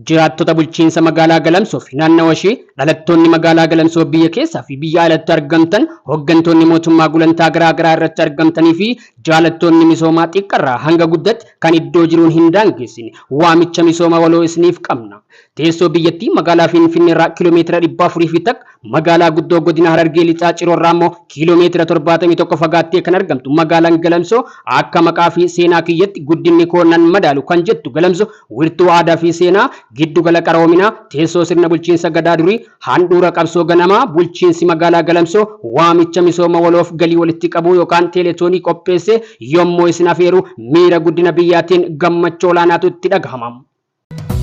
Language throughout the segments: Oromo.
jiraattota bulchiinsa magaalaa Galamsoo fi naannawaa ishee dhalattoonni magaalaa Galamsoo biyya keessaa fi biyya alatti argamtan hooggantoonni mootummaa gulantaa garaa garaa irratti argamtanii fi jaalattoonni misoomaa xiqqarraa hanga guddatti kan iddoo jiruun hin daangessine waamicha misooma waloo isiniif qabna. Teessoo biyyattii magaalaa Finfinnee irraa kiiloomeetira 400 fi takka magaalaa guddoo godina Harargee lixaa Ciroo irraa immoo kiiloomeetira 71 fagaattee kan argamtu magaalaan Galamsoo akka maqaa fi seenaa kiyyatti guddinni koo nan madaalu kan jettu Galamsoo wirtuu aadaa fi seenaa giddu gala qaroominaa teessoo sirna bulchiinsa gadaa durii handhuura qabsoo ganamaa bulchiinsi magaalaa Galamsoo waamicha misooma waloof galii walitti qabuu yookaan teeletoonii qopheesse yommuu isin afeeru miira guddina biyyaatiin gammachuu olaanaatu itti dhagahama.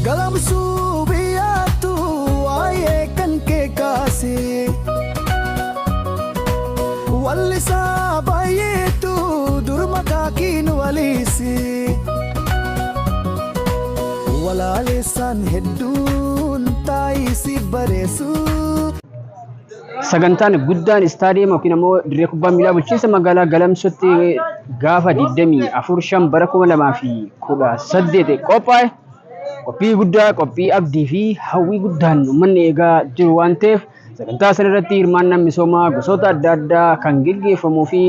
Galamsoo biyyaatu waa'ee kan keekaase wallisaa baay'eetu durma kaakiin waliisi walaaleessaan hedduun taayisi bareesu. Sagantaan guddaan istaadiyeema yookiin immoo dirree kubbaa miilaa bulchiinsa magaalaa Galamsootti gaafa 24 bara 2018 qophaa'e. Qophii guddaa, qophii abdii fi hawwii guddaan uummanni eegaa jiru waan ta'eef sagantaa sanarratti hirmaannaan misoomaa gosoota adda addaa kan gaggeeffamuu fi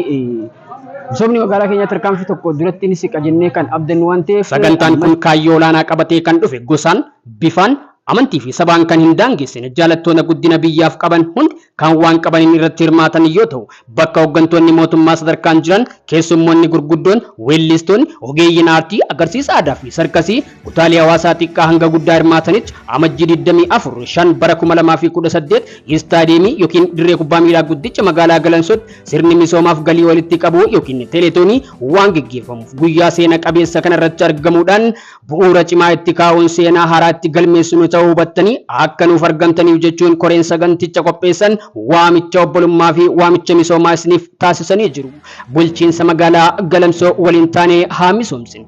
misoomni magaalaa keenyaa tarkaanfii tokko duratti ni siqa jennee kan abdannu waan ta'eef sagantaan kun kaayyoo olaanaa qabatee kan dhufe gosaan, bifaan, amantii fi sabaan kan hin daangessine jaalattoota guddina biyyaaf qaban hundi kan waan qabaniin irratti hirmaatan yoo ta'u bakka hooggantoonni mootummaa sadarkaan jiran keessummoonni gurguddoon weellistoonni ogeeyyiin aartii agarsiisa aadaa fi sarkasii kutaalee hawaasaa xiqqaa hanga guddaa hirmaatanitti amajjii 24 bara 2018 istaadiyeemii yookiin dirree kubbaa miilaa guddicha magaalaa Galamsootti sirni misoomaaf galii walitti qabuu yookiin teeletoonii waan gaggeeffamuuf guyyaa seena qabeessa kanarratti argamuudhaan bu'uura cimaa itti kaa'uun seenaa haaraatti galmeessinu ta'uu hubattanii akka nuuf argamtaniif jechuun koreen saganticha qopheessan waamicha obbolummaa fi waamicha misoomaa isiniif taasisanii jiru. Bulchiinsa magaalaa Galamsoo waliin taanee haa misoomsinu.